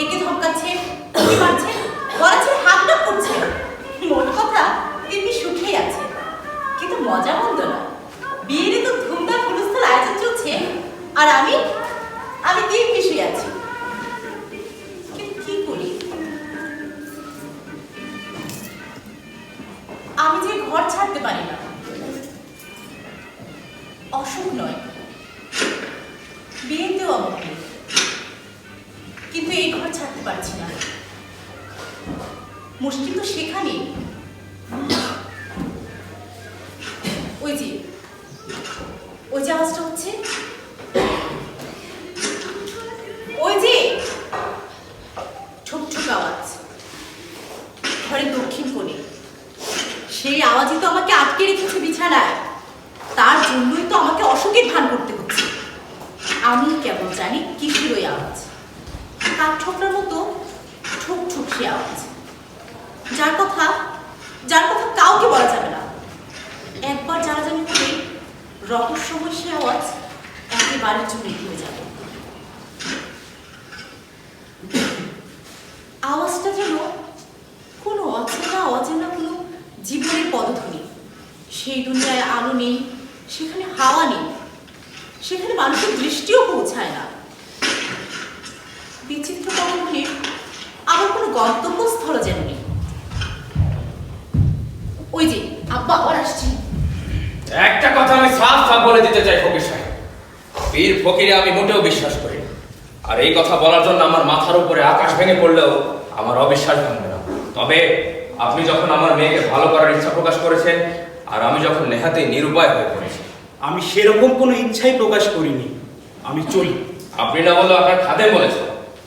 একে ধমকাচ্ছে, ওকে মারছে, বলাচ্ছে হাতটা করছে। মোট কথা তিনি সুখেই আছে। কিন্তু মজা মন্দ না, বিয়েরই তো ধুমধাম হুলস্থুল আয়োজন চলছে, আর আমি দিব্যি শুয়ে আছি। কিন্তু কি করি? আমি যে ঘর ছাড়তে পারি না। অসুখ নয়, বিয়েতেও অমুক নেই, কিন্তু এই ঘর ছাড়তে পারছি না। মুশকিল তো সেখানেই। ওই যে আওয়াজটা হচ্ছে, ওই যে ঠুক ঠুক আওয়াজ, ঘরের দক্ষিণ কোণে। সেই আওয়াজই তো আমাকে আটকে রেখেছে বিছানায়। তার জন্যই তো আমাকে অসুখের ভান করতে হচ্ছে। আমি কেবল জানি কিসের ওই আওয়াজ। কাঠ ঠোকরার মতো ঠুক ঠুক সে আওয়াজ, যার কথা কাউকে বলা যাবে না। একবার জানাজানি হলে রহস্যময় সে আওয়াজ একেবারের জন্য হয়ে যাবে। আওয়াজটা যেন কোনো অচেনা কোনো জীবনের পদধ্বনি। সেই দুনিয়ায় আলো নেই, সেখানে হাওয়া নেই, সেখানে মানুষের দৃষ্টিও পৌঁছায় না। বিচিত্র পদধ্বনির আবার কোনো গন্তব্যস্থল যেন নেই। ওই যে আব্বা আবার আসছি। একটা কথা আমি সাফ বলে দিতে চাই ফকির সাহেব, পীর ফকিরে আমি মোটেও বিশ্বাস করি না। আর এই কথা বলার জন্য আমার মাথার উপরে আকাশ ভেঙে পড়লেও আমার অবিশ্বাস ভাঙবে না। তবে আপনি যখন আমার মেয়েকে ভালো করার ইচ্ছা প্রকাশ করেছেন, আর আমি যখন নেহাতেই নিরুপায় হয়ে পড়েছি। আমি সেরকম কোনো ইচ্ছাই প্রকাশ করিনি। আমি চলি। আপনি না বললেও আপনার খাদেম বলেছেন,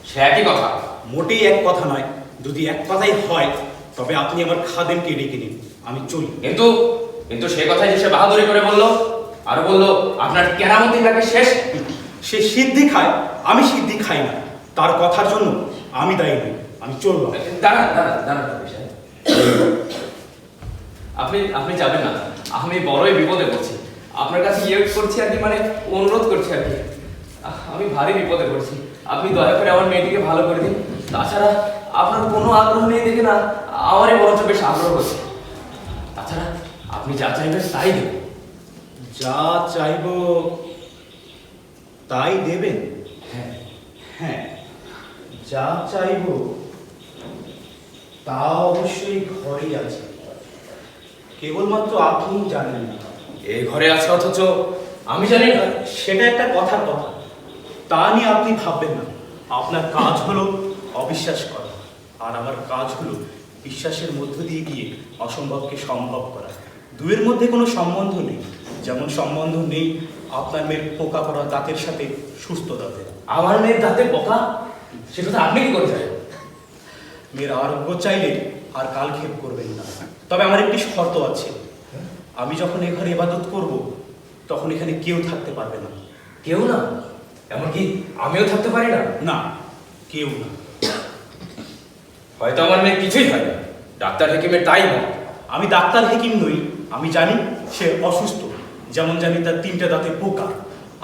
সে একই কথা। মোটেই এক কথা নয়। যদি এক কথাই হয় তবে আপনি আমার খাদেমকে ডেকে নিন, আমি চলি। কিন্তু সে কথাই যে সে বাহাদুরি করে বললো, আর বললো আপনার কেরামতি নাকি শেষ। সে সিদ্ধি খায়, আমি সিদ্ধি খাই না। তার কথার জন্য আমি দায়ী নই। আমি চললাম। দাঁড়ান আপনি যাবেন না। আমি বড়ই বিপদে পড়ছি। আপনার কাছে ইয়ে করছি আর কি, মানে অনুরোধ করছি আর কি। আমি ভারী বিপদে পড়ছি। আপনি দয়া করে আমার মেয়েটিকে ভালো করে দিন। তাছাড়া আপনার কোনো আগ্রহ নেই দেখে না আমারই বরঞ্চ বেশ আগ্রহ হচ্ছে। তাছাড়া আপনি যা চাইবেন তাই দেবেন। যা চাইব তাই দেবেন? হ্যাঁ হ্যাঁ, যা চাইব তা অবশ্যই ঘরেই আছে, কেবলমাত্র আপনি জানেন না। এই ঘরে আছে অথচ আমি জানি না। সেটা একটা কথার কথা, তা নিয়ে আপনি ভাববেন না। আপনার কাজ হলো অবিশ্বাস করা, আর আমার কাজ হলো বিশ্বাসের মধ্য দিয়ে গিয়ে অসম্ভবকে সম্ভব করা। দুয়ের মধ্যে কোনো সম্বন্ধ নেই, যেমন সম্বন্ধ নেই আপনার মেয়ের পোকা পড়া দাঁতের সাথে সুস্থ দাঁতের। আমার মেয়ের দাঁতে পোকা, সে কথা আপনি কি করে চাইবেন? মেয়ের আরোগ্য চাইলে আর কালক্ষেপ করবেন না। তবে আমার একটি শর্ত আছে। আমি যখন এ ঘরে ইবাদত করব তখন এখানে কেউ থাকতে পারবে না। কেউ না? এমনকি আমিও থাকতে পারি না? না, কেউ না। হয়তো আমার মেয়ে কিছুই হয় না, ডাক্তার হেকিমের তাই মত। আমি ডাক্তার হেকিম নই। আমি জানি সে অসুস্থ, যেমন জানি তার 3টে দাঁতে পোকা।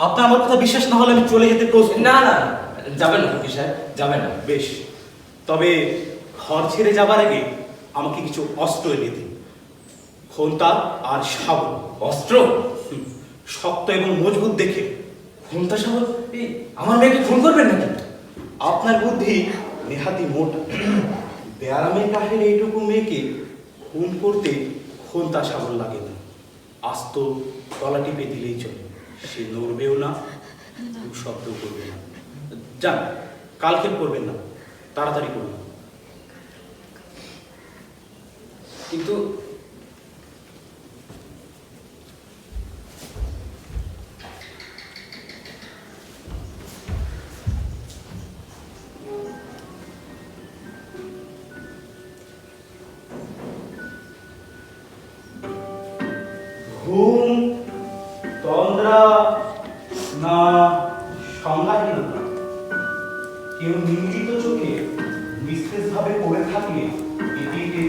আপনার আমার কথা বিশ্বাস না হলে আমি চলে যেতে প্রস্তুত। না, যাবেন না ফকির সাহেব, যাবেন না। বেশ, তবে ঘর ছেড়ে যাবার আগে আমাকে কিছু অস্ত্র এনে দিন। খোন্তা আর শাবল। অস্ত্র? শক্ত এবং মজবুত দেখে। খুনতা শাবল? আমার মেয়েকে খুন করবেন নাকি? আপনার বুদ্ধি নেহাতি মোটা। ব্যায়ামের কাহের এইটুকু মেয়েকে খুন করতে খোন্তা শাবল লাগে না। আস্ত গলা টিপে দিলেই চলে। সে নড়বেও না, শব্দ করবে না। যান, কালক্ষেপ করবেন না, তাড়াতাড়ি করুন। কিন্তু ঘুম, তন্দ্রা না সংজ্ঞাহীনতা, কেউ নিন্দিত চোখে নিস্তেজ ভাবে পড়ে থাকলে এটিকে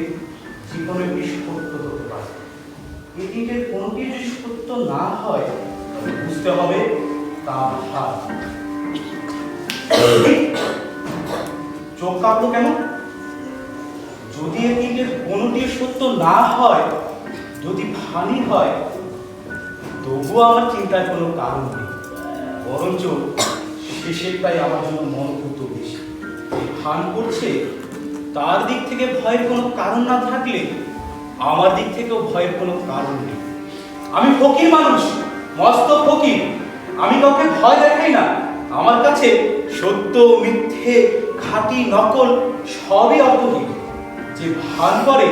জীবনের নিষ্পত্ত হতে পারে। এটিকে কোনটি নিষ্পত্ত না হয় তবে বুঝতে হবে তা ভার। চোখ কাঁপলো কেন? যদি এ তিনটের কোনোটি সত্য না হয়, যদি ফানি হয়, তবুও আমার চিন্তার কোনো কারণ নেই। বরঞ্চ শেষেরটাই আমার জন্য মনোভূত বেশি। এই ফান করছে, তার দিক থেকে ভয়ের কোনো কারণ না থাকলে আমার দিক থেকেও ভয়ের কোনো কারণ নেই। আমি ফকির মানুষ, মস্ত ফকির। আমি কাউকে ভয় দেখাই না। আমার কাছে সত্য, মিথ্যে, খাঁটি, নকল সবই অর্থহীন। যে ভান করে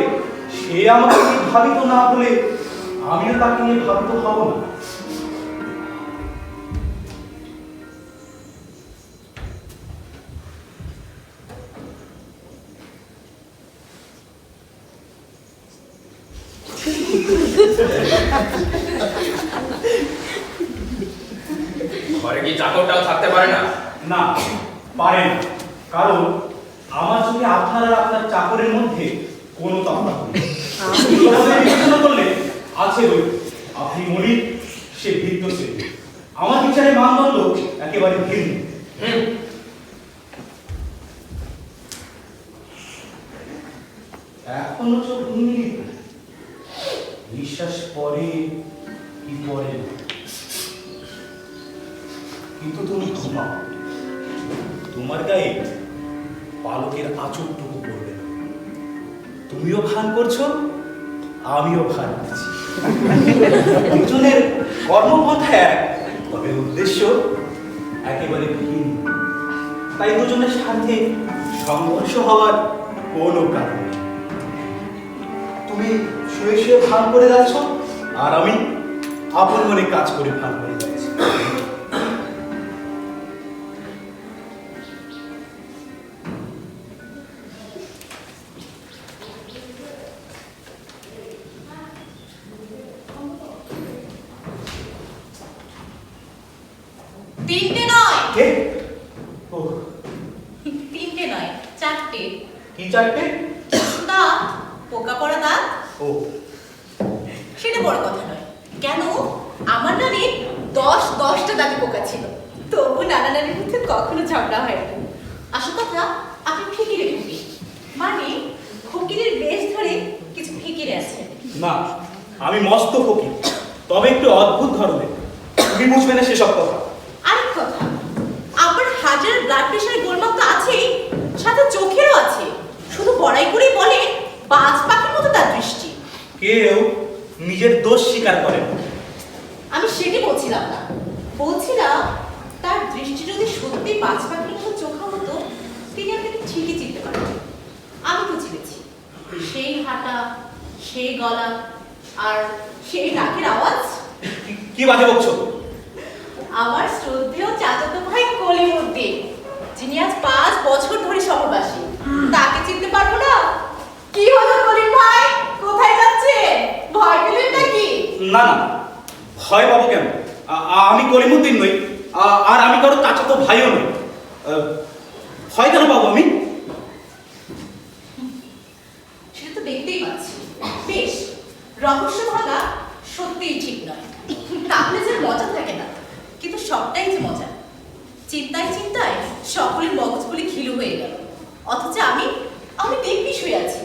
সে আমাকে নিয়ে ভাবিত না হলে আমিও তাকে নিয়ে ভাবিত হব না। ঘরে কি চাকরটাও থাকতে পারে না? না, পারেন। কারণ আমার চোখে আপনার আর আপনার চাকরের মধ্যে কোনো তফাৎ নেই। বিবেচনা করলে আছে বই। আপনি মনির, সে বৃদ্ধ শ্রেণী। আমার বিচারে মানদণ্ড একেবারে ভিন্ন। এখনো চোখ নিমিলিত, নিঃশ্বাস পরে কি পরে না। কিন্তু তুমি ঘুমাও, তোমার গায়ে পালকের আঁচড়টুকু পড়বে না। তুমিও ভান করছো, আমিও ভান করছি। দুজনের কর্মপন্থা এক, তবে উদ্দেশ্য একেবারে ভিন্ন। তাই দুজনের সাথে সংঘর্ষ হওয়ার কোনো কারণ নেই। তুমি শুয়ে শুয়ে ভান করে যাচ্ছ, আর আমি আপন মনে কাজ করে ভান করে যাচ্ছি। তিনটে নয়, কে? ও, তিনটে নয়, চারটে। কি চারটে? দাঁত, পোকা পড়া দাঁত। ও, সেটা বড় কথা নয়। কেন? আমার নানির 10টা দাঁতে পোকা ছিল, তবু নানা নানির মধ্যে কখনো ঝগড়া হয়নি। আসল কথা, আপনি ফিকিরে খুবই, মানে ফকিরের বেশ ধরে কিছু ফিকিরে আছে। না, আমি মস্ত ফকির, তবে একটু অদ্ভুত ধরনের। তুমি বুঝবে না সেসব কথা। আরেক কথা, আপনার হাজার ব্লাড প্রেশারের গোলমাল তো আছেই, সাথে চোখেরও আছে। শুধু বড়াই করেই বলে বাজ পাখির মতো তার দৃষ্টি। কেউ নিজের দোষ স্বীকার করে না। আমি সেটি বলছিলাম না, বলছিলাম তার দৃষ্টি যদি সত্যি বাজ পাখির মতো চোখা হতো, তিনি আপনাকে ঠিকই চিনতে পারতেন। আমি তো চিনেছি। সেই হাঁটা, সেই গলা, আর সেই ডাকের আওয়াজ। কি বাজে বকছো? আমার শ্রদ্ধেয় চাচাতো ভাই কলিমুদ্দিন, যিনি আজ 5 বছর ধরে শহরবাসী, তাকে চিনতে পারবো না? কি হলো কলিম ভাই, কোথায় যাচ্ছে? ভয় পেলেন নাকি? না না, ভয় পাবো কেন? আমি কলিমুদ্দিন নই, আর আমি কারো চাচাতো ভাইও নই। ভয় কেন পাবো আমি? সেটা তো দেখতেই পাচ্ছি। বেশ, রহস্য ভাঙা সত্যিই ঠিক নয়। তাহলে যে মজা থাকে না, কিন্তু সবটাই যে মজা। চিন্তায় চিন্তায় সকলের মগজগুলি খিলু হয়ে গেল, অথচ আমি দিব্যি শুয়ে আছি।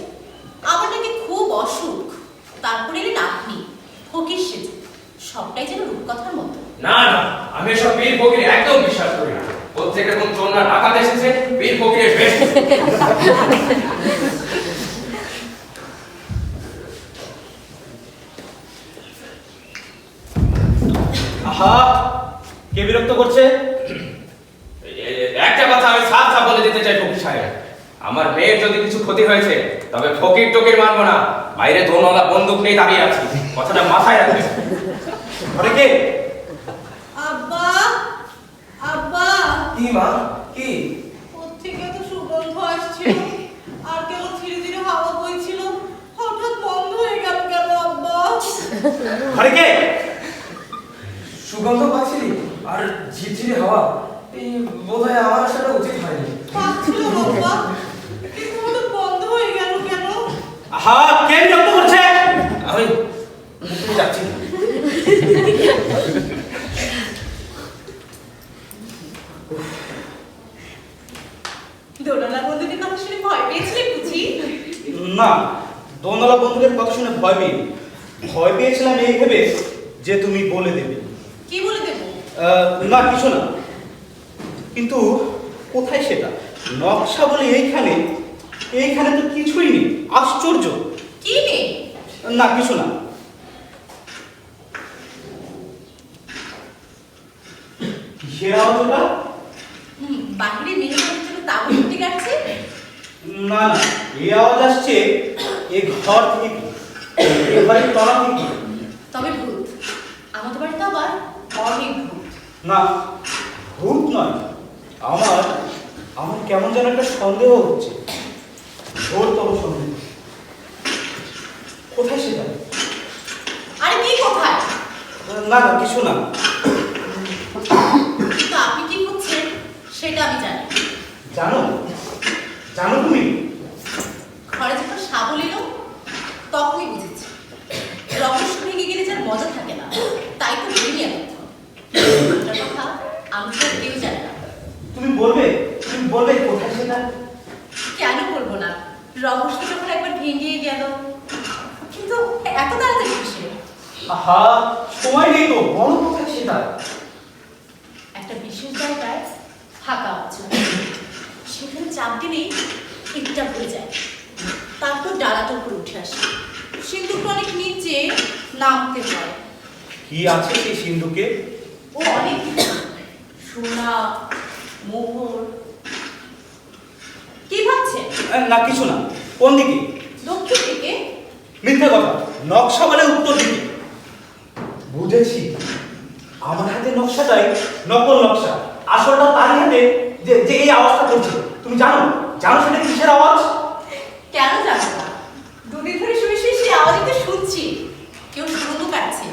আমার নাকি খুব অসুখ, তারপরে এলেন আপনি ফকির সেজে। সবটাই যেন রূপকথার মতো। না না, আমি এসব বীর ফকির একদম বিশ্বাস করি না। প্রত্যেক রকম চোররা ডাকাত এসেছে, বীর ফকিরের বেশ। আহা, কে বিরক্ত করছে? একটা কথা আমি সাফ সাফ বলে দিতে চাই ফকির সাহেব, আমার মেয়ের যদি কিছু ক্ষতি হয়েছে তবে ফকির টকির মানবো না। বাইরে ধনওয়ালা বন্দুক নিয়ে দাঁড়িয়ে আছি, কথাটা মাথায় রাখবে। ঘরে কে? আব্বা, আব্বা। কি মা, কি? ওর থেকে তো সুগন্ধ আসছিল, আর কেমন ধীরে ধীরে হাওয়া বইছিল, হঠাৎ বন্ধ হয়ে গেল কেন আব্বা? ঘরে কে? সুগন্ধ পাচ্ছিলি আর ঝিরঝিরে হাওয়া, এই বোধহয় আমার আসাটা উচিত হয়নি। পাচ্ছিল আব্বা, কিন্তু হঠাৎ বন্ধ হয়ে গেল কেন? আহা, কে বিরক্ত করছে? আমি যাচ্ছি। দোলনার বন্ধুকে কথা শুনে ভয় পেয়েছিলে বুঝি? না, দোনলা বন্ধুদের কথা শুনে ভয় পেয়ে ভয় পেয়েছিলাম এই ভেবে যে তুমি বলে দেবে। কি বলে দেবো? না কিছু না, কিন্তু কোথায় সেটা? নকশা বলে এইখানে এইখানে তো কিছুই নেই, আশ্চর্য। কি নেই? না কিছু না। কিসের আওয়াজ ওটা? বাহিরে মেহমানের জন্য তাবু ফুটে গেছে। না না, এই আওয়াজ আসছে এই ঘর থেকে, এই ঘরের তলা থেকে। তবে ভূত। আমাদের বাড়িতে আবার অনেক ভূত। না, ভূত নয়। আমার আমার কেমন যেন একটা সন্দেহ হচ্ছে, ঘোরতর সন্দেহ। কোথায় সেটা? আরে কি কোথায়? না না কিছু না। কিন্তু আপনি কি করছেন সেটা আমি জানি। জানো জানো তুমি? ঘরে যখন সাবল এলো তখনই বুঝেছি রহস্য ভেঙে গেলে যার মজা থাকে না, তাই তো বলিনি এতক্ষণ। কথা আমি তো কেউ জানি না। তুমি বলবে কোথায় সেটা? কেন বলবো না? রহস্য যখন একবার ভেঙে গেল। কিন্তু এত তাড়াতাড়ি কিসে? আহা, সময় নেই তো, বলো কোথায় সেটা? একটা বিশেষ জায়গায় ফাঁকা আছে, সেখানে চাপ দিলেই ইটটা ভরে যায়, তারপর ডালাটা উপরে উঠে আসে। সিন্ধুকটা অনেক নিচে নামতে হয়। কি আছে সেই সিন্ধুকে? ও অনেক কিছু, সোনা, মোহর। কি ভাবছেন? না কিছু না। কোন দিকে? দক্ষিণ দিকে। মিথ্যে কথা, নকশা বলে উত্তর দিকে। বুঝেছি, আমার হাতে নকশাটাই নকল নকশা, আসলটা তার হাতে যে যে এই আওয়াজটা করছে। তুমি জানো সেটা কিসের আওয়াজ? কেন জানো না? দুদিন ধরে শুয়ে শুয়ে সেই আওয়াজই তো শুনছি। কেউ সুরঙ্গ কাটছে,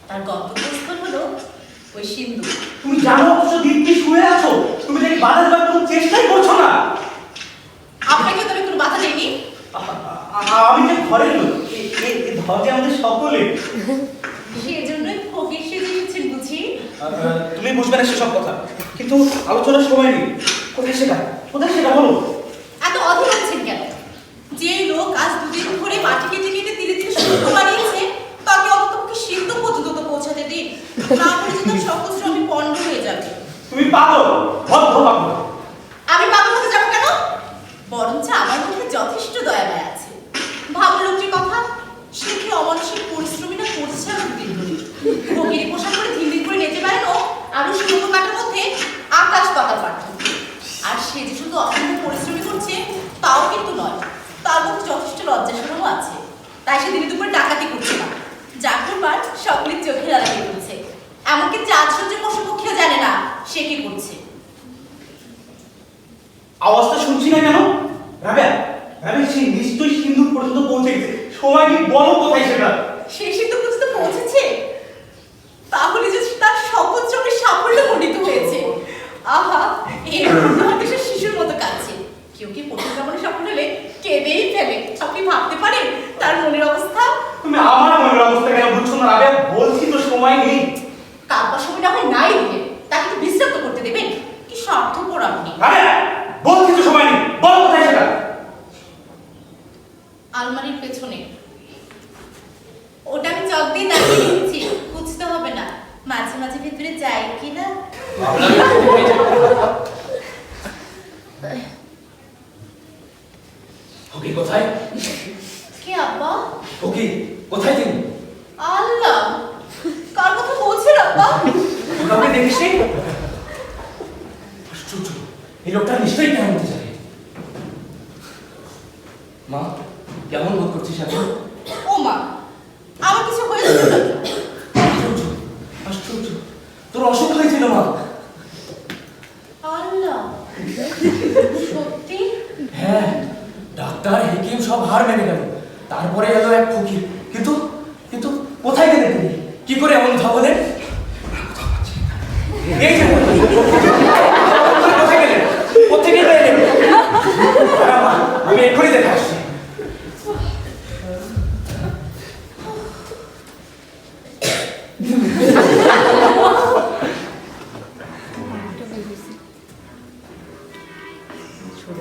তার গন্তব্যস্থল হলো ওই সিন্ধু। তুমি জানো অথচ দিব্যি শুয়ে আছো, তুমি দেখি বাধা দেওয়ার কোনো চেষ্টাই করছো না। আপনাকে তবে কোনো বাধা দেয়নি? আমি যে ঘরের লোক, এই ঘর যে আমাদের সকলে। সেজন্যই ফকির সেজে এসেছেন বুঝি? তুমি বুঝবে না সেসব কথা, কিন্তু আলোচনার সময় নেই। কোথায় সেটা বলো। এত অধীর হচ্ছেন কেন? যে লোক আজ দুদিন ধরে মাটি কেটে কেটে ধীরে ধীরে সিন্ধু বানিয়েছে, তাকে অন্ততপক্ষে সিন্ধু পর্যন্ত তো পৌঁছাতে দিন। না করে যে তার সকল শ্রমই পণ্ড হয়ে যাবে। তুমি পাগল, বদ্ধ পাগল। আমি পাগল হতে যাবো কেন? বরঞ্চ আমার মধ্যে যথেষ্ট দয়া মায়া আছে। ভাবো লোকটির কথা, সে কি অমানসিক পরিশ্রমী না করছে আমার দুদিন ধরে। ভগিনী পোশাক করে ধীর ধীর করে নেচে বেড়ানো আর সুন্দর কাটার মধ্যে আকাশ পাতাল পার্থক্য। আর সে যে শুধু অসম্ভব পরিশ্রমী করছে তাও কিন্তু নয়, তার মধ্যে যথেষ্ট লজ্জাসরও আছে। তাই সে দিনে দুপুরে ডাকাতি করছে না, যা করবার সকলের চোখের আড়ালে করছে। এমনকি চাঁদ সূর্য পশুপক্ষীও জানে না সে কি করছে। আওয়াজটা শুনছি না কেন? রাবেয়া, সে নিশ্চয়ই সিন্ধু পর্যন্ত পৌঁছে গেছে। সময় নেই, বলো কোথায় সেটা? সে সিন্ধু পর্যন্ত পৌঁছেছে, তাহলে যে তার সকল চোখে সাফল্য মণ্ডিত হয়েছে। আহা, এই মুহূর্তে সে শিশুর মতো কাঁদছে। কেউ কি পড়তে যাবো সফল হলে কেঁদেই ফেলে। আপনি ভাবতে পারেন তার মনের অবস্থা? তুমি আমার মনের অবস্থা কেন বুঝছো না রাবেয়া? বলছি তো সময় নেই। কাঁদবার সময় না হয় নাই দিলে, তাকে তো বিশ্রাম তো করতে দেবেন। কি স্বার্থপর আপনি। রাবেয়া, বলছি তো সময় নেই, বলো কোথায় সেটা? আলমারির পেছনে। ওটা আমি চক দিয়ে দাঁড়িয়ে রেখেছি, খুঁজতে হবে না। মাঝে মাঝে ভেতরে যাই কিনা। ওকে কোথায়? কে আব্বা? ওকে কোথায় তুমি? আল্লাহ, কার কথা বলছেন আব্বা? কাউকে দেখিসনি? আশ্চর্য, এই লোকটা নিশ্চয়ই কেমন হতে জানে। মা, কেমন বোধ করছিস এখন? ও মা, আমার কিছু হয়েছিল নাকি? আশ্চর্য, তোর অসুখ হয়েছিল মা? আল্লাহ, সত্যি? হ্যাঁ, ডাক্তার হেকিম সব হার মেনে গেল। তারপরে এলো এক ফকির। কিন্তু কিন্তু কোথায় গেলে তুমি? কি করে এমন ভাবলেন? এই যে কোথায় গেলেন? কোথেকে এলেন? আমি এক্ষুনি দেখে আসছি। ছোট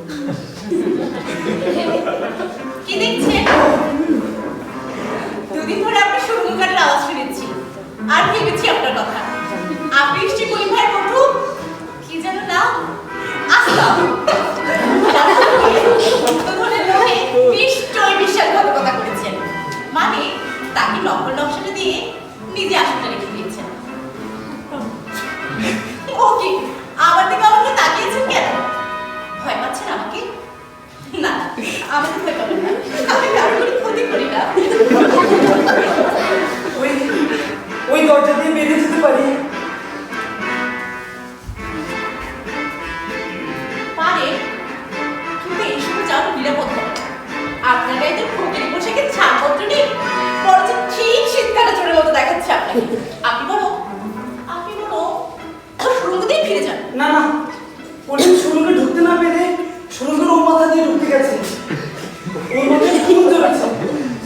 আমাকে ভয় পাবেন না, আমি কারোর কোনো ক্ষতি করি না। ওই ওই দরজা দিয়ে বেরিয়ে যেতে পারি? পারে, কিন্তু এই সময় যাওয়া নিরাপদ হবে না। আপনার গাড়িতে ফকিরি পোশাকের ছাড়পত্র নেই, বরঞ্চ ঠিক শীতকালে চোরের মতো দেখাচ্ছে আপনাকে। আপনি বলো সুরঙ্গ দিয়ে ফিরে যান। না না, পুলিশ সুরঙ্গে ঢুকতে না পেরে সুরঙ্গের ও মাথা দিয়ে ঢুকতে গেছে। ওর মাথায় খুন ধরেছে,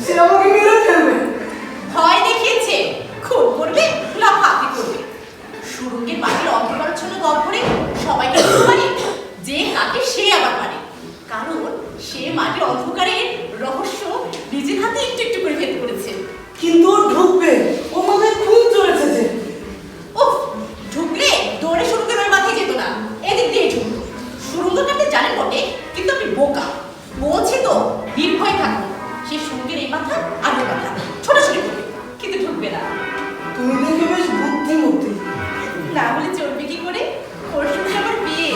সে আমাকে মেরে ফেলবে। ভয় দেখিয়েছে, খুন করবে, লাফালাফি করবে। সুরঙ্গের মাটির অন্ধকারাচ্ছন্ন গহ্বরে সবাইকে ঢুকতে পারে, যে হাতে সে আবার পারে। কারণ সে মাটির অন্ধকারের রহস্য নিজের হাতে একটু একটু করে ভেদ করেছে। কিন্তু ও ঢুকবে, ও মাথায় খুন ধরেছে যে। উফ, ঢুকলে দৌড়ে সুরঙ্গের ওই মাথায় যেত না, এদিক দিয়ে ঢুকতো। সুরঙ্গ কাটতে জানেন বটে, কিন্তু আপনি বোকা। বলছি তো নির্ভয় থাকুন, সে সুরঙ্গের এই মাথা আর ওই মাথা ছোটাছুটি করবে, কিন্তু ঢুকবে না। তুমি দেখে বেশ বুদ্ধিমতী। না হলে চলবে কি করে? ওর সঙ্গে আমার বিয়ে।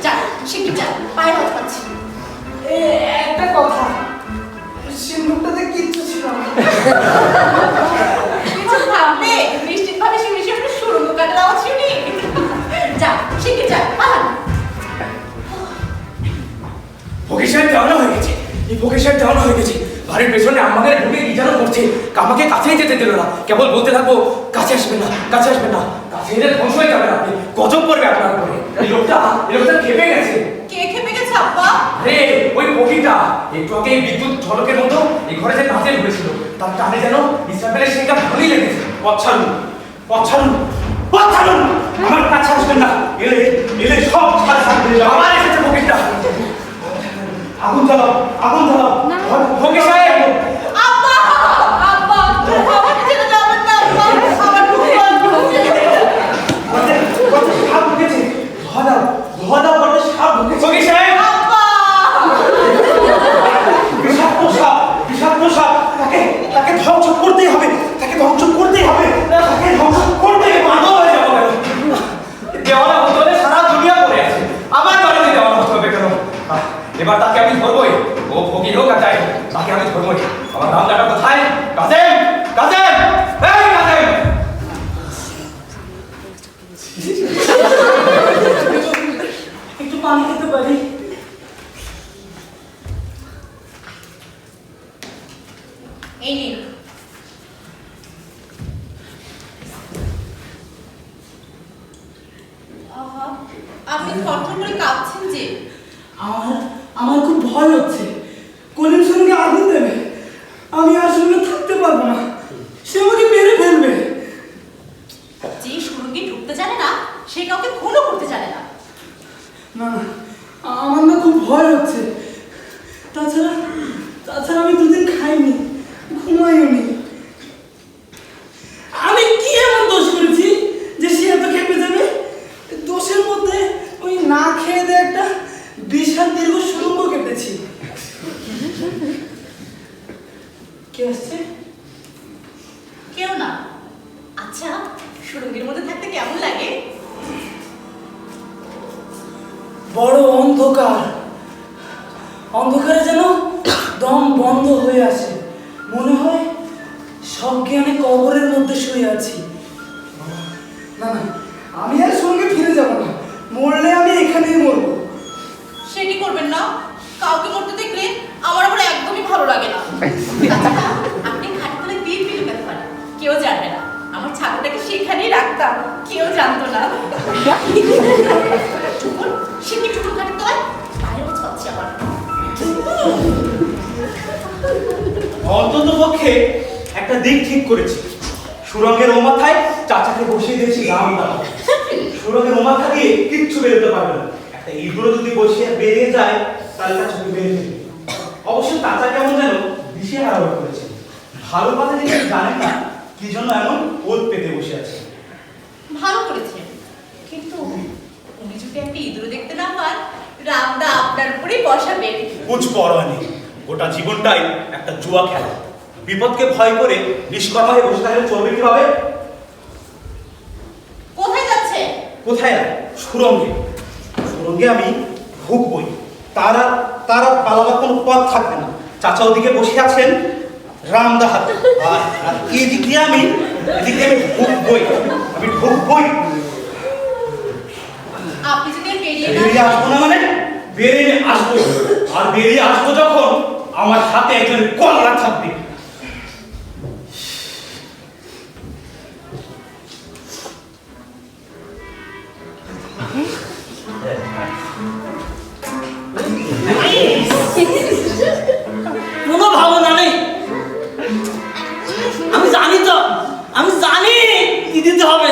যান, শিগগির যান, পায়ে হাত পাচ্ছি। একটা কথা, সিন্দুকটাতে কিচ্ছু ছিল না। কিছু ভাবলে নিশ্চিতভাবে সে বিষয়ে একটা সুরঙ্গ কাটার আওয়াজ শুনি। যান, শিগগির যান, পালান। ফকির সাহেব দেওয়ানো হয়ে গেছে, এই ফকির সাহেব দেওয়ানো হয়ে গেছে। বাড়ির পেছনে আমাদের ঢুকে কি যেন করছে, আমাকে কাছেই যেতে দিল না। কেবল বলতে থাকবো, কাছে আসবেন না, কাছে আসবেন না, কাছে এলে ধ্বংস হয়ে যাবেন আপনি, গজব করবে আপনার উপরে। এই লোকটা খেপে গেছে। কে খেপে গেছে আব্বা? আরে ওই ফকিরটা একটু আগে এই বিদ্যুৎ ঝলকের মতো এই ঘরে যে নাচের হয়েছিল, তার টানে যেন ইসরাফেলের সেটা ভালোই লেগেছে। পচ্ছালুন, আমার কাছে আসবেন না, এলে সব ছাড় ছাড় আবার এসেছে ফকিরটা। আগুন জ্বালাও, ফকির সাহেব, আব্বা! আব্বা! আমাকে ছেড়ে যাবেন না, আব্বা! আমার সাপ ঢুকেছে, ধোয়া দাও, সাপ ঢুকেছে। ফকির সাহেব, আব্বা! বিষাক্ত সাপ, তাকে ধ্বংস করতেই হবে, পাগল হয়ে যাবো কেন? দেওয়ানা হতে হলে সারা দুনিয়া পড়ে আছে, আমার বাড়িতে দেওয়ানা হতে হবে কেন? এবার তাকে আমি ধরবোই, ও ফকির হোক আর যাই হোক, তাকে আমি ধরবোই। আমার নামটা কোথায়? কাজেম, এই কাজেম! একটু পানি খেতে পারি? এই নিন। আহা, আপনি থরথর করে কাঁপছেন যে। আমার খুব ভয় হচ্ছে, কলিম সঙ্গে আগুন দেবে, আমি আর সঙ্গে থাকতে পারবো না, সে আমাকে মেরে ফেলবে। যে সুরঙ্গে ঢুকতে জানে না, সে কাউকে খুনও করতে জানে না। না না, আমার না খুব ভয় হচ্ছে। তাছাড়া আমি দুদিন খাইনি, ঘুমাইনি। আমি কি এমন দোষ করেছি যে সে এত খেপে যাবে? দোষের মধ্যে ওই না খেয়ে দিয়ে একটা বিশাল দীর্ঘ সুরঙ্গ কেটেছি। কে আসছে? কেউ না। আচ্ছা, সুরঙ্গের মধ্যে থাকতে কেমন লাগে? বড় অন্ধকার, অন্ধকারে যেন দম বন্ধ হয়ে আসে, মনে হয় সজ্ঞানে কবরের মধ্যে শুয়ে আছি। না না, আমি আর সঙ্গে ফিরে যাব না, মরলে আমি এখানেই মরবো। সেটি করবেন না, কাউকে মরতে দেখলে আমার আবার একদমই ভালো লাগে না। আচ্ছা, আপনি খাটতলে দিয়ে ফেলে পেতে পারেন, কেউ জানবে না। আমার ছাগলটাকে সেখানেই রাখতাম, কেউ জানতো না। টুকুন, সে কি টুকুন খাটের তলায়? পায়ের মাছ পাচ্ছি আমার। অন্তত পক্ষে একটা দিক ঠিক করেছি, সুরঙ্গের ও মাথায় চাচাকে বসিয়ে দিয়েছি রামদা। সুরঙ্গের ও মাথা দিয়ে কিচ্ছু বেরোতে পারবে না। একটা ইঁদুরও যদি বসিয়ে বেরিয়ে যায়, তাহলে তার চোখে বেরিয়ে যাবে। অবশ্য চাচা কেমন যেন দিশেহারা হয়ে পড়েছে, ভালো কথা জিনিস জানেন না কি জন্য এমন ওত পেতে বসে আছে। ভালো করেছেন, কিন্তু উনি যদি একটা ইঁদুর দেখতে না পান, রামদা আপনার উপরেই বসাবেন। কুছ পরোয়া নেই, গোটা জীবনটাই একটা জুয়া খেলা। বিপদকে ভয় করে নিষ্কর্ম হয়ে বসে থাকলে চলবে কিভাবে? কোথায় যাচ্ছে? কোথায় না, সুরঙ্গে আমি ঢুকবই। তারা তারা পালাবার কোনো পথ থাকবে না। চাচা ওদিকে বসে আছেন রামদা হাতে, আর এদিক দিয়ে আমি ঢুকবই, আমি ঢুকবই। আপনি যদি বেরিয়ে না বেরিয়ে আসবো না মানে বেরিয়ে আসবো, আর বেরিয়ে আসবো যখন আমার হাতে একজন কল্লা থাকবে। কোনো ভাবনা নেই। আমি জানি তো, আমি জানি কি দিতে হবে।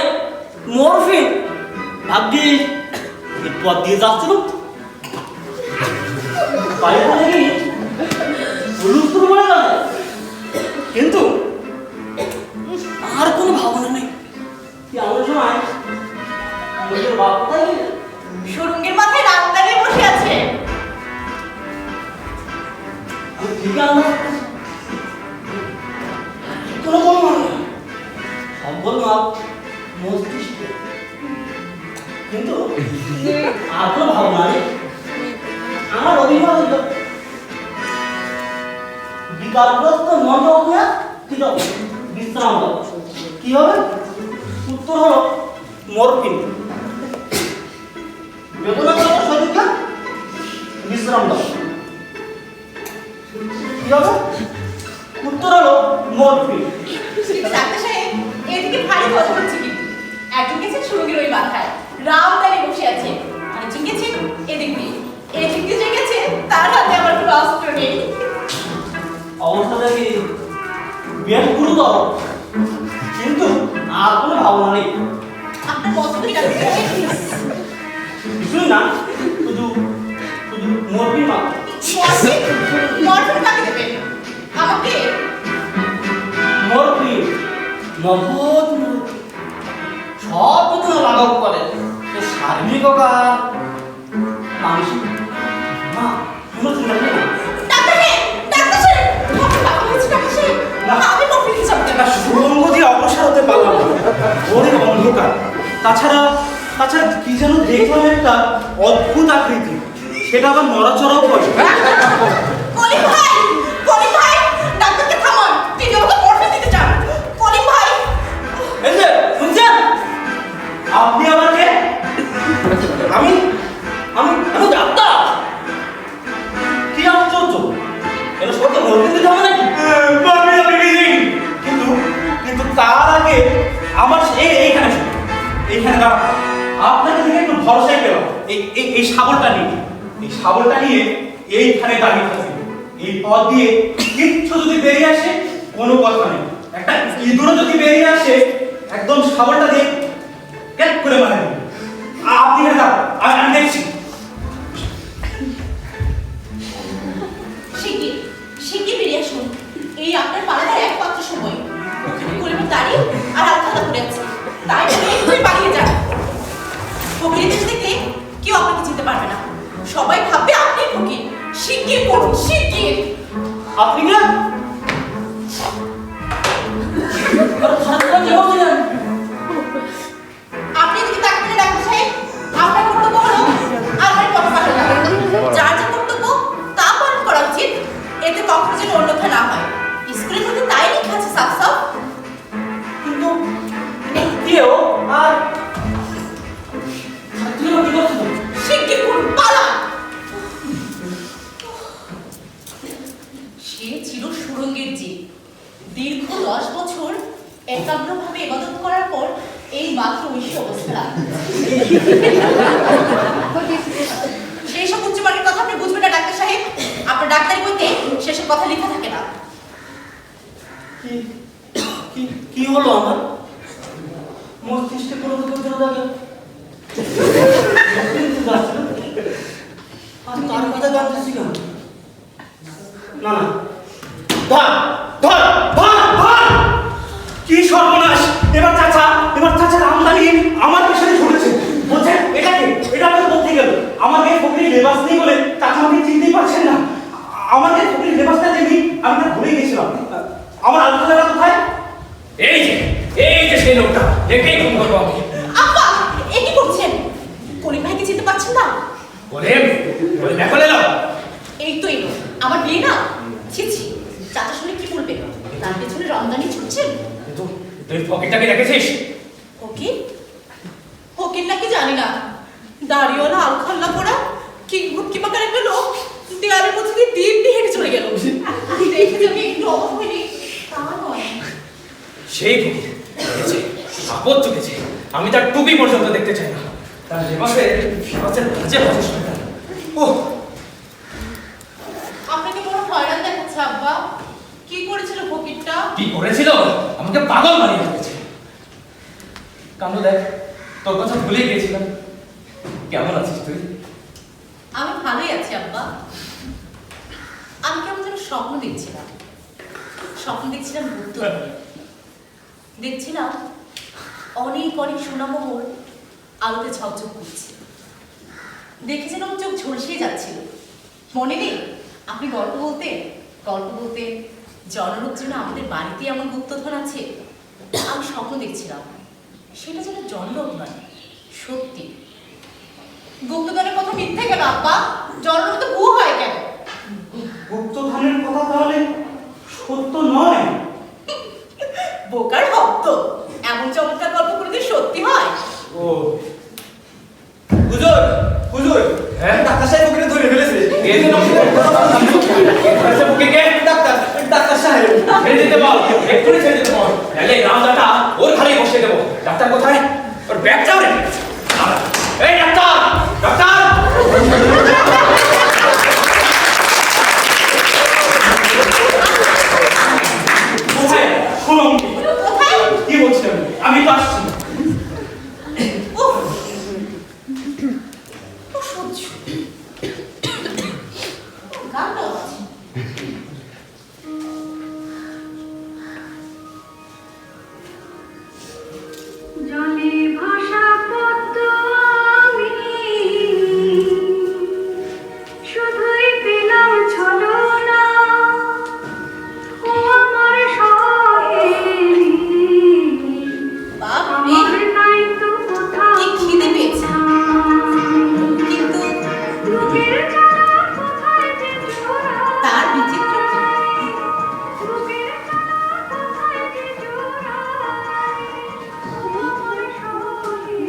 মরফিন ভাবছি এই পথ দিয়ে যাচ্ছিল বাইরে নাকি হুলুস্থুল বলে যাবে, কিন্তু আর কোনো ভাবনা নেই। এমন সময় নিজের বাপ কোথায় গেলে? সুরঙ্গের মাথায় রামদারে বসে আছে। আমি ঠিক আনবো কোনো কোনো মানে সম্বল মাপ মস্তিষ্ক, কিন্তু আর কোনো ভাবনা নেই। আমার অভিভাবক বিকারগ্রস্ত মন হবে ঠিক হবে, বিশ্রাম হবে। কি হবে? উত্তর হলো মরফিন। বেদনাগ্রস্ত শরীরকে বিশ্রাম দাও। কি হবে? উত্তর হলো মরফিন। ডাক্তার সাহেব, এদিকে ভারী কথা হচ্ছে কিন্তু একজন গেছেন সুরঙ্গের ওই মাথায় রামদারে বসে আছে, আরেকজন গেছেন এদিক দিয়ে। এদিক দিয়ে যে গেছে তার হাতে আমার কোনো অস্ত্র নেই। অবস্থাটা কি বেশ গুরুতর, কিন্তু আর কোনো ভাবনা নেই। আপনার পছন্দ কি ডাক্তার সাহেব? কিছুই না, শুধু শুধু মরফিন মাত্র। মরফিন? মরফিন কাকে দেবেন? আমাকে? মরফিন নগদ মরফিন সব বেতনে লাঘব করে, শারীরিক আর মানসিক না কোনো চিন্তা নেই না। ডাক্তার সাহেব, ডাক্তার সাহেব, আমার বাবা হয়েছে ডাক্তার সাহেব। আমি মরফিন হিসাব দেব। না, সুরঙ্গ দিয়ে অগ্রসর হতে পারলাম না, ঘোরের অন্ধকার। তাছাড়া তাছাড়া কি যেন দেখলাম একটা অদ্ভুত আকৃতি, সেটা আবার নড়াচড়াও করে। কলিম ভাই, কলিম ভাই, ডাক্তারকে থামান, তিনি আমাকে মরফিন দিতে চান। কলিম ভাই, এই যে শুনছেন, আপনি আমাকে আমি আমি আমি ডাক্তার। কি আশ্চর্য, এটা সত্যি মরফিন দিতে হবে নাকি? কিন্তু কিন্তু তার আগে আমার এইখানে এইখানে দাঁড়া, আপনাকে থেকে একটু ভরসাই পেলাম। এই শাবলটা নিয়ে, এই শাবলটা নিয়ে এইখানে দাঁড়িয়ে থাকবে। এই পথ দিয়ে কিচ্ছু যদি বেরিয়ে আসে কোনো কথা নেই, একটা ইঁদুরও যদি বেরিয়ে আসে একদম শাবলটা দিয়ে ক্যাট করে মারে দেবে। আপনি না দাঁড়ান, আমি দেখছি। শিগগির শিগগির বেরিয়ে আসুন। এই আপনার পালাবার একমাত্র সময়। ওখানে কলিমের দাড়ি আর আলখাতা করে আছে, তাই বলে এক্ষুনি পালিয়ে যান। ফকির দেশ দেখলে কেউ আপনাকে চিনতে পারবে না, সবাই ভাববে আপনি ফকির। শিগগির করুন, শিগগির। আপনি না আর খারাপ কি হবে? আপনি এদিকে তাকাবেন না ডাক্তার সাহেব। আপনার কর্তব্য হলো আমার কথা কাটানো। যার যা কর্তব্য তা পালন করা উচিত, এতে কখনো যেন অন্যথা না হয়। স্কুলের মধ্যে তাই লেখা আছে সাফ সাফ। কিন্তু কেউ আর ছাত্রীরা কি করছে? শিগগির করুন, পালান। সে ছিল সুরঙ্গের জীব। দীর্ঘ 10 বছর একাগ্রভাবে ইবাদত করার পর এই মাত্র ঐশী অবস্থা। সেই সব উচ্চমার্গের কথা আপনি বুঝবেন না ডাক্তার সাহেব। আপনার ডাক্তারি বইতে সেসব কথা লেখা থাকে না। কি কি কি হলো আমার মস্তিষ্কে কোনো কিছু লাগে? আমি তার কথা জানতেছি কেন? না না, ধর ধর ধর ধর! কি সর্বনাশ! এবার চাচা আমদানি আমার পেছনে ছুটেছে। বলছেন এটা কি? এটা আমাকে বলতে গেল আমার গায়ে ফকরির লেবাস নেই বলে চাচা আমাকে চিনতেই পারছেন না। আমার গায়ে ফকরির লেবাসটা দেখি আমি তা ভুলে গেছিলাম। আমার আলখাতাটা কোথায়? এই যে সেই লোকটা, একেই খুন করবো আমি। আব্বা, এ কি করছেন? কলিম ভাইকে চিনতে পারছেন না? বলে দেখো এলাম আমার বিয়ে না? ছি ছি, চাচা শুনে কি বলবে? তার পেছনে রমজানি ছুটছেন। কিন্তু তুই পকেটটাকে রেখেছিস? ফকির? ফকির নাকি জানি না, দাড়িওয়ালা আলখাল্লা পরা কিংভূত বাকার একটা লোক দেয়ালের মধ্যে দিয়ে দিব্যি হেঁটে চলে গেল। দেখে যে আমি একটু অবাক হইনি তা নয়। সেই ফকির গেছে, আপদ চুকেছে। আমি তার টুপি পর্যন্ত দেখতে চাই না। তার লেবাসে বাজে বাজে শয়তান। ওহ, আপনাকে বড় হয়রান দেখাচ্ছে আব্বা। কি করেছিল ফকিরটা? কি করেছিল? আমাকে পাগল বানিয়ে রেখেছে। কামু দেখ, তোর কথা ভুলে গিয়েছিলাম। কেমন আছিস তুই? আমি ভালোই আছি আব্বা। আমি কেমন যেন স্বপ্ন দেখছিলাম। স্বপ্ন দেখছিলাম গুপ্ত ধরে। দেখছিলাম অনেক অনেক সোনামোহর আলোতে ঝকঝক করছে। দেখেছিলাম চোখ ঝলসে যাচ্ছিল। মনে নেই আপনি গল্প বলতে জনরূপ যেন আমাদের বাড়িতে এমন গুপ্তধন আছে। আমি স্বপ্ন দেখছিলাম সেটা যেন জনরূপ নয়, সত্যি। গুপ্তধনের কথা মিথ্যে কেন আব্বা? জনরূপ তো ভুয়ো হয় কেন? গুপ্তধনের কথা তাহলে সত্য নয়? বোকার ভক্ত, এমন চমৎকার গল্প কোনোদিন সত্যি হয়? ও হুজুর, হুজুর, হ্যাঁ? ডাক্তার সাহেব ওকে ধরে ফেলেছে। এই যে ফকিরকে ডাক্তার সাহেব ছেড়ে দিতে বল, এক্ষুনি ছেড়ে দিতে বল। নাহলে এই রামদাটা ওর ঘাড়ে বসিয়ে দেবো। ডাক্তার কোথায়? ওর ব্যাগটাও রে। এই ডাক্তার, ডাক্তার! কোথায়? শোনো কোথায়? কি বলছেন? আমি তো আসছি। উফ, অসহ্য। গানটাও আছে। জলে ভাসা পদ্ম আমি শুধুই পেলাম ছলনা, ও আমার সহেলি, বাপরে, আমার নাই তো কোথাও কি খিদে পেয়েছে। কিন্তু বুকের জ্বালা কোথায় যে জোড়ায়, তার বিচিত্র কি? বুকের জ্বালা কোথায় যে জোড়ায়, ও আমার সহেলি।